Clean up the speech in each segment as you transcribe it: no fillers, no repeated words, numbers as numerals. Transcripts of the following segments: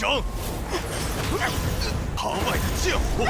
生，堂外的贱货！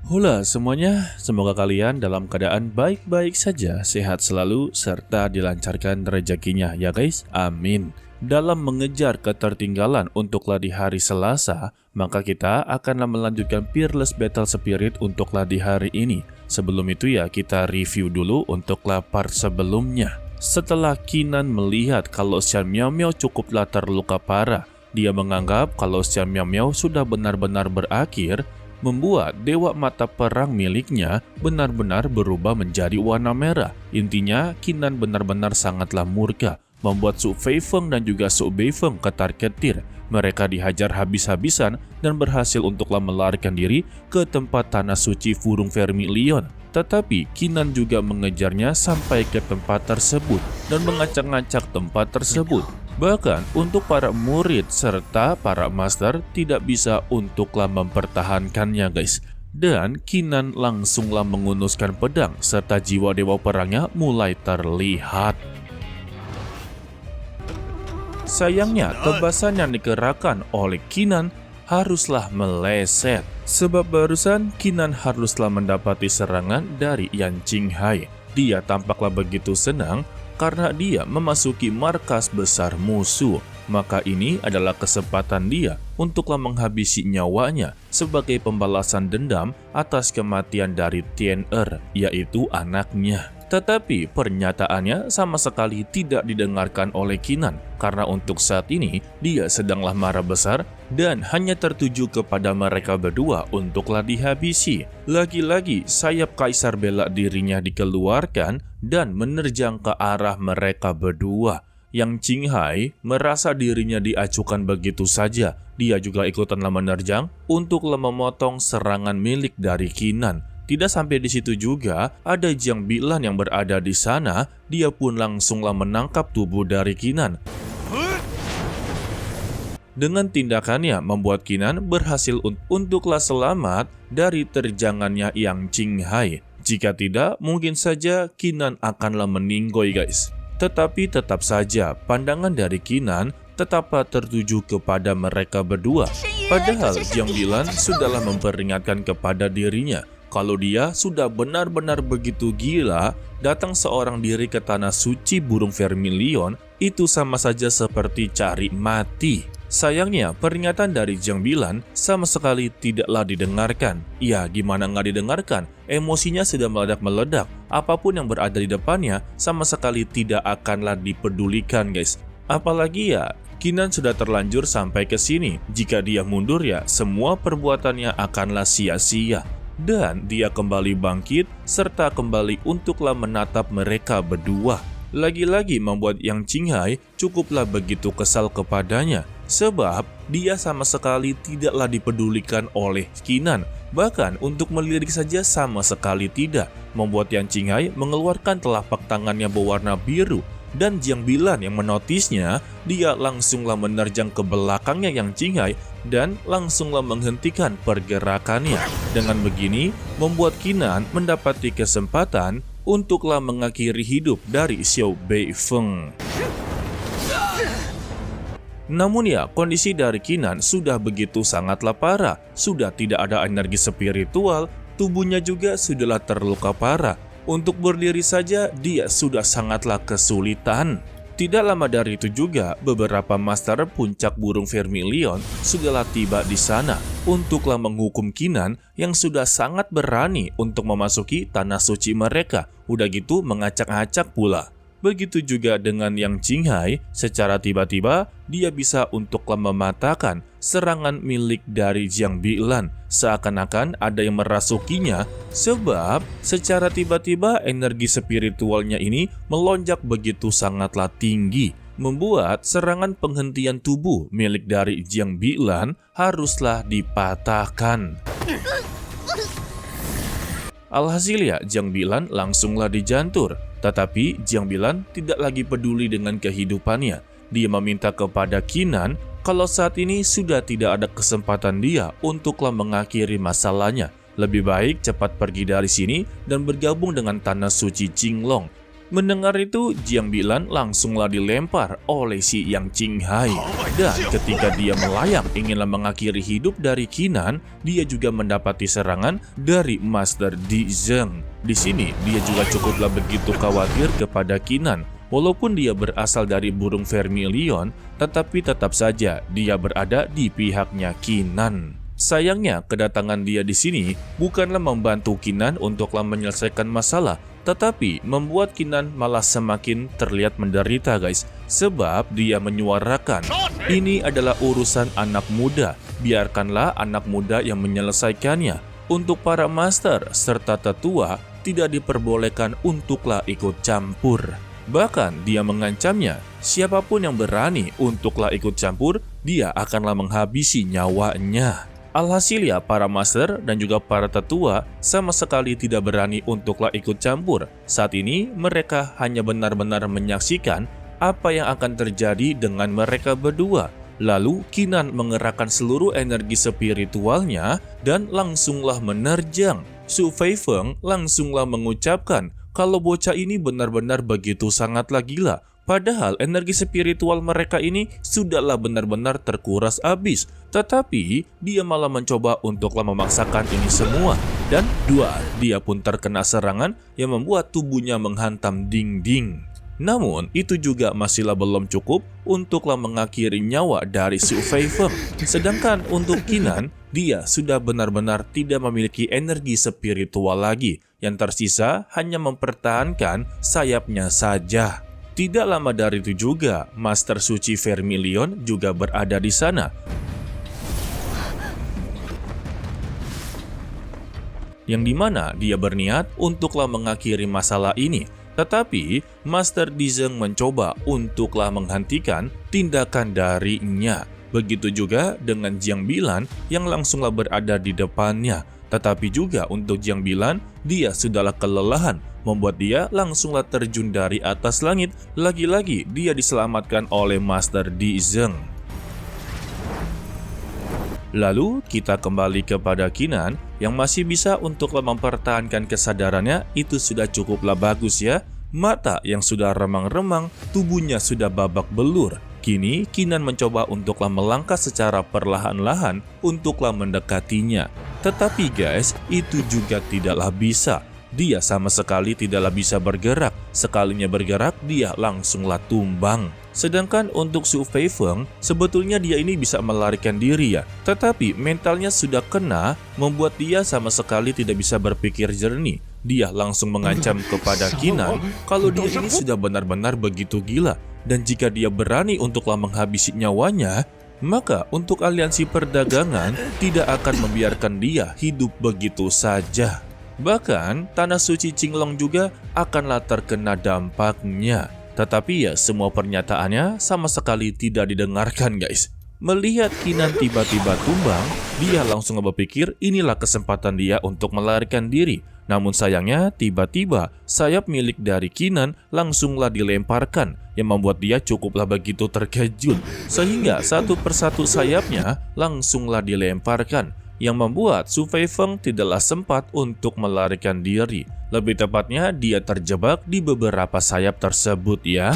Halo semuanya, semoga kalian dalam keadaan baik-baik saja, sehat selalu, serta dilancarkan rezekinya ya guys, amin. Dalam mengejar ketertinggalan untuklah di hari Selasa, maka kita akanlah melanjutkan Fearless Battle Spirit untuklah di hari ini. Sebelum itu ya kita review dulu untuklah part sebelumnya. Setelah Qinan melihat kalau Xian Miao cukuplah terluka parah, dia menganggap kalau Xian Miao sudah benar-benar berakhir, membuat dewa mata perang miliknya benar-benar berubah menjadi warna merah. Intinya, Qinan benar-benar sangatlah murka, membuat Su Feifeng dan juga Su Beifeng ketar-ketir. Mereka dihajar habis-habisan dan berhasil untuklah melarikan diri ke tempat tanah suci Burung Vermilion. Tetapi Qinan juga mengejarnya sampai ke tempat tersebut dan mengacak-ngacak tempat tersebut. Bahkan untuk para murid serta para master tidak bisa untuklah mempertahankannya guys. Dan Qinan langsunglah mengunuskan pedang serta jiwa dewa perangnya mulai terlihat. Sayangnya tebasan yang dikerahkan oleh Qinan haruslah meleset. Sebab barusan Qinan haruslah mendapati serangan dari Yan Qinghai. Dia tampaklah begitu senang karena dia memasuki markas besar musuh. Maka ini adalah kesempatan dia untuklah menghabisi nyawanya sebagai pembalasan dendam atas kematian dari Tian-Er, yaitu anaknya. Tetapi pernyataannya sama sekali tidak didengarkan oleh Qinan karena untuk saat ini dia sedanglah marah besar dan hanya tertuju kepada mereka berdua untuklah dihabisi. Lagi-lagi sayap kaisar bela dirinya dikeluarkan dan menerjang ke arah mereka berdua. Yang Qinghai merasa dirinya diacukan begitu saja. Dia juga ikutanlah menerjang untuklah memotong serangan milik dari Qinan. Tidak sampai di situ juga, ada Jiang Bilan yang berada di sana. Dia pun langsunglah menangkap tubuh dari Qinan. Dengan tindakannya membuat Qinan berhasil untuklah selamat dari terjangannya Yang Qinghai. Jika tidak, mungkin saja Qinan akanlah meninggoy guys. Tetapi tetap saja pandangan dari Qinan tetaplah tertuju kepada mereka berdua. Padahal Jiang Bilan sudahlah memperingatkan kepada dirinya kalau dia sudah benar-benar begitu gila, datang seorang diri ke tanah suci Burung Vermilion itu sama saja seperti cari mati. Sayangnya peringatan dari Jiang Bilan sama sekali tidaklah didengarkan. Ya gimana nggak didengarkan, emosinya sudah meledak-meledak. Apapun yang berada di depannya sama sekali tidak akanlah dipedulikan guys. Apalagi ya Qinan sudah terlanjur sampai ke sini. Jika dia mundur ya semua perbuatannya akanlah sia-sia. Dan dia kembali bangkit serta kembali untuklah menatap mereka berdua. Lagi-lagi membuat Yang Qinghai cukuplah begitu kesal kepadanya. Sebab dia sama sekali tidaklah dipedulikan oleh Qinan. Bahkan untuk melirik saja sama sekali tidak. Membuat Yang Qinghai mengeluarkan telapak tangannya berwarna biru. Dan Jiang Bilan yang menotisnya, dia langsunglah menerjang ke belakangnya Yang Qinghai dan langsunglah menghentikan pergerakannya. Dengan begini, membuat Qinan mendapati kesempatan untuklah mengakhiri hidup dari Xiao Beifeng. Namun ya, kondisi dari Qinan sudah begitu sangatlah parah. Sudah tidak ada energi spiritual, tubuhnya juga sudahlah terluka parah. Untuk berdiri saja dia sudah sangatlah kesulitan. Tidak lama dari itu juga, beberapa master puncak Burung Vermilion sudahlah tiba di sana untuklah menghukum Qinan yang sudah sangat berani untuk memasuki tanah suci mereka. Udah gitu mengacak-acak pula. Begitu juga dengan Yang Qinghai, secara tiba-tiba dia bisa untuklah mematahkan serangan milik dari Jiang Bilan. Seakan-akan ada yang merasukinya, sebab secara tiba-tiba energi spiritualnya ini melonjak begitu sangatlah tinggi. Membuat serangan penghentian tubuh milik dari Jiang Bilan haruslah dipatahkan. Alhasil ya, Jiang Bilan langsunglah dijantur. Tetapi Jiang Bilan tidak lagi peduli dengan kehidupannya. Dia meminta kepada Qinan kalau saat ini sudah tidak ada kesempatan dia untuklah mengakhiri masalahnya. Lebih baik cepat pergi dari sini dan bergabung dengan Tanah Suci Qinglong. Mendengar itu, Jiang Bilan langsunglah dilempar oleh si Yang Qinghai. Dan ketika dia melayang inginlah mengakhiri hidup dari Qinan, dia juga mendapati serangan dari Master Di Zheng. Di sini, dia juga cukuplah begitu khawatir kepada Qinan. Walaupun dia berasal dari burung vermilion, tetapi tetap saja dia berada di pihaknya Qinan. Sayangnya, kedatangan dia di sini bukanlah membantu Qinan untuklah menyelesaikan masalah, tetapi membuat Qinan malah semakin terlihat menderita guys. Sebab dia menyuarakan, ini adalah urusan anak muda, biarkanlah anak muda yang menyelesaikannya. Untuk para master serta tetua tidak diperbolehkan untuklah ikut campur. Bahkan dia mengancamnya, siapapun yang berani untuklah ikut campur, dia akanlah menghabisi nyawanya. Alhasil ya, para master dan juga para tetua sama sekali tidak berani untuklah ikut campur. Saat ini mereka hanya benar-benar menyaksikan apa yang akan terjadi dengan mereka berdua. Lalu Qinan mengerahkan seluruh energi spiritualnya dan langsunglah menerjang. Su Feifeng langsunglah mengucapkan kalau bocah ini benar-benar begitu sangatlah gila. Padahal energi spiritual mereka ini sudahlah benar-benar terkuras habis. Tetapi dia malah mencoba untuklah memaksakan ini semua. Dan dia pun terkena serangan yang membuat tubuhnya menghantam dinding. Namun itu juga masihlah belum cukup untuklah mengakhiri nyawa dari Su Feifeng. Sedangkan untuk Qinan, dia sudah benar-benar tidak memiliki energi spiritual lagi. Yang tersisa hanya mempertahankan sayapnya saja. Tidak lama dari itu juga, Master Suci Vermilion juga berada di sana. Yang dimana dia berniat untuklah mengakhiri masalah ini. Tetapi Master Di Zheng mencoba untuklah menghentikan tindakan darinya. Begitu juga dengan Jiang Bilan yang langsunglah berada di depannya. Tetapi juga untuk Jiang Bilan, dia sudahlah kelelahan, membuat dia langsunglah terjun dari atas langit. Lagi-lagi dia diselamatkan oleh Master Di Zheng. Lalu kita kembali kepada Qinan yang masih bisa untuklah mempertahankan kesadarannya. Itu sudah cukuplah bagus ya. Mata yang sudah remang-remang, tubuhnya sudah babak belur. Kini Qinan mencoba untuklah melangkah secara perlahan-lahan untuklah mendekatinya. Tetapi guys, itu juga tidaklah bisa. Dia sama sekali tidaklah bisa bergerak. Sekalinya bergerak, dia langsunglah tumbang. Sedangkan untuk Su Feifeng, sebetulnya dia ini bisa melarikan diri ya. Tetapi mentalnya sudah kena, membuat dia sama sekali tidak bisa berpikir jernih. Dia langsung mengancam kepada Qinan kalau dia ini sudah benar-benar begitu gila. Dan jika dia berani untuklah menghabisi nyawanya, maka untuk aliansi perdagangan tidak akan membiarkan dia hidup begitu saja. Bahkan Tanah Suci Qinglong juga akanlah terkena dampaknya. Tetapi ya semua pernyataannya sama sekali tidak didengarkan guys. Melihat Qinan tiba-tiba tumbang, dia langsung berpikir inilah kesempatan dia untuk melarikan diri. Namun sayangnya tiba-tiba sayap milik dari Qinan langsunglah dilemparkan yang membuat dia cukuplah begitu terkejut. Sehingga satu persatu sayapnya langsunglah dilemparkan yang membuat Su Feifeng tidaklah sempat untuk melarikan diri. Lebih tepatnya dia terjebak di beberapa sayap tersebut ya.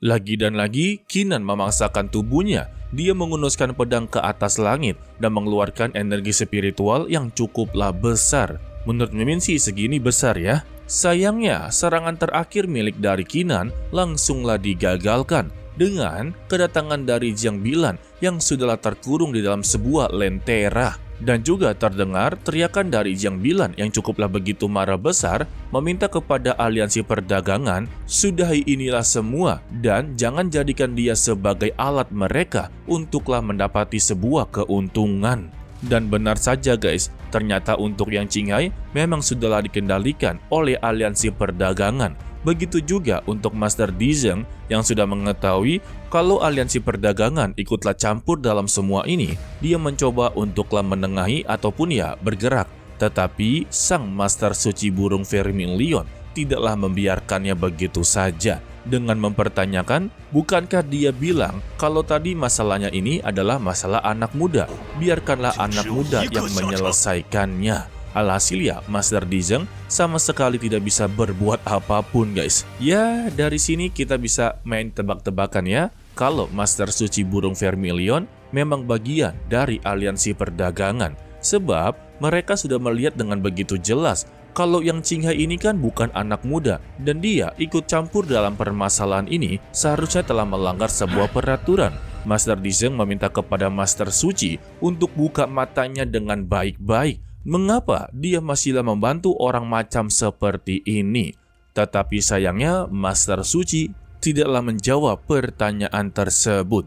Lagi dan lagi Qinan memaksakan tubuhnya. Dia mengunuskan pedang ke atas langit dan mengeluarkan energi spiritual yang cukuplah besar. Menurut Mimin sih segini besar ya. Sayangnya serangan terakhir milik dari Qinan langsunglah digagalkan dengan kedatangan dari Jiang Bilan yang sudahlah terkurung di dalam sebuah lentera. Dan juga terdengar teriakan dari Jiang Bilan yang cukuplah begitu marah besar, meminta kepada aliansi perdagangan, sudahi inilah semua dan jangan jadikan dia sebagai alat mereka untuklah mendapati sebuah keuntungan. Dan benar saja guys, ternyata untuk Yang Qinghai memang sudahlah dikendalikan oleh aliansi perdagangan. Begitu juga untuk Master Di Zheng yang sudah mengetahui kalau aliansi perdagangan ikutlah campur dalam semua ini. Dia mencoba untuklah menengahi ataupun ya bergerak. Tetapi sang Master Suci Burung Vermilion tidaklah membiarkannya begitu saja. dengan mempertanyakan, bukankah dia bilang kalau tadi masalahnya ini adalah masalah anak muda? Biarkanlah anak muda yang menyelesaikannya. Alhasil ya, Master Dizeng sama sekali tidak bisa berbuat apapun guys. Ya, dari sini kita bisa main tebak-tebakan ya. Kalau Master Suci Burung Vermilion memang bagian dari aliansi perdagangan. Sebab mereka sudah melihat dengan begitu jelas kalau yang Qinghai ini kan bukan anak muda. Dan dia ikut campur dalam permasalahan ini seharusnya telah melanggar sebuah peraturan. Master Dizeng meminta kepada Master Suci untuk buka matanya dengan baik-baik. Mengapa dia masihlah membantu orang macam seperti ini? Tetapi sayangnya Master Suci tidaklah menjawab pertanyaan tersebut.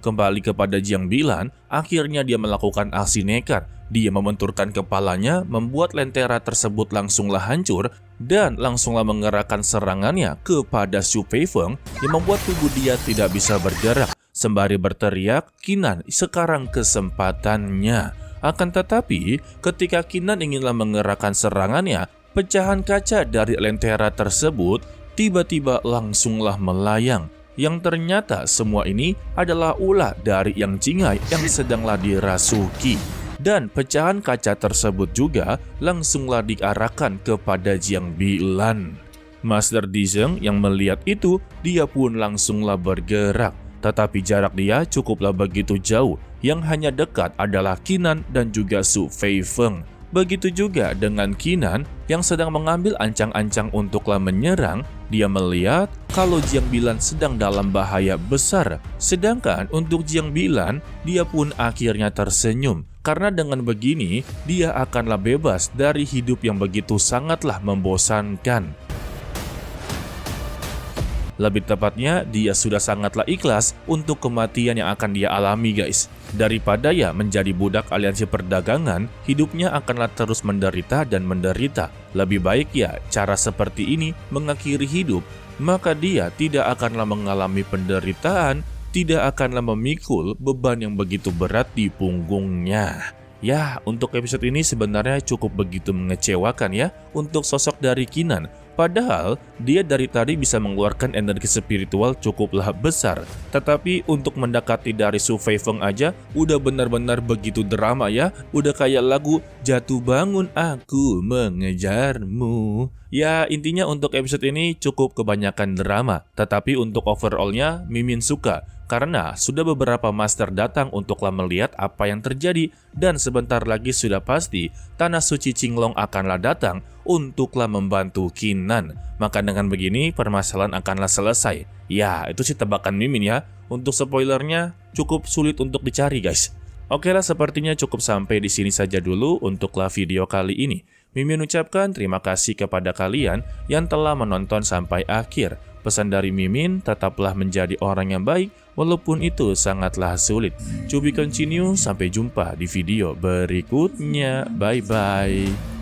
Kembali kepada Jiang Bilan, akhirnya dia melakukan aksi nekat. Dia membenturkan kepalanya, membuat lentera tersebut langsunglah hancur dan langsunglah mengerahkan serangannya kepada Su Feifeng yang membuat tubuh dia tidak bisa bergerak. Sembari berteriak, Qinan sekarang kesempatannya. Akan tetapi, ketika Qinan inginlah mengerahkan serangannya, pecahan kaca dari lentera tersebut tiba-tiba langsunglah melayang. Yang ternyata semua ini adalah ulah dari Yang Qinghai yang sedanglah dirasuki. Dan pecahan kaca tersebut juga langsunglah diarahkan kepada Jiang Bilan. Master Dizeng yang melihat itu, dia pun langsunglah bergerak. Tetapi jarak dia cukuplah begitu jauh, yang hanya dekat adalah Qinan dan juga Su Feifeng. Begitu juga dengan Qinan yang sedang mengambil ancang-ancang untuklah menyerang, dia melihat kalau Jiang Bilan sedang dalam bahaya besar. Sedangkan untuk Jiang Bilan, dia pun akhirnya tersenyum. Karena dengan begini, dia akanlah bebas dari hidup yang begitu sangatlah membosankan. Lebih tepatnya, dia sudah sangatlah ikhlas untuk kematian yang akan dia alami guys. Daripada ya menjadi budak aliansi perdagangan, hidupnya akanlah terus menderita dan menderita. Lebih baik ya cara seperti ini mengakhiri hidup, maka dia tidak akanlah mengalami penderitaan, tidak akanlah memikul beban yang begitu berat di punggungnya. Ya, untuk episode ini sebenarnya cukup begitu mengecewakan ya untuk sosok dari Qinan. Padahal dia dari tadi bisa mengeluarkan energi spiritual cukuplah besar. Tetapi untuk mendekati dari Su Feifeng aja udah benar-benar begitu drama ya. Udah kayak lagu Jatuh Bangun Aku Mengejarmu. Ya intinya untuk episode ini cukup kebanyakan drama. Tetapi untuk overallnya Mimin suka. Karena sudah beberapa master datang untuklah melihat apa yang terjadi. Dan sebentar lagi sudah pasti Tanah Suci Qinglong akanlah datang untuklah membantu Qinan. Maka dengan begini permasalahan akanlah selesai. Ya itu sih tebakan Mimin ya. Untuk spoilernya cukup sulit untuk dicari guys. Oke lah, sepertinya cukup sampai di sini saja dulu untuklah video kali ini. Mimin ucapkan terima kasih kepada kalian yang telah menonton sampai akhir. Pesan dari Mimin, tetaplah menjadi orang yang baik walaupun itu sangatlah sulit. To be continue, sampai jumpa di video berikutnya. Bye-bye.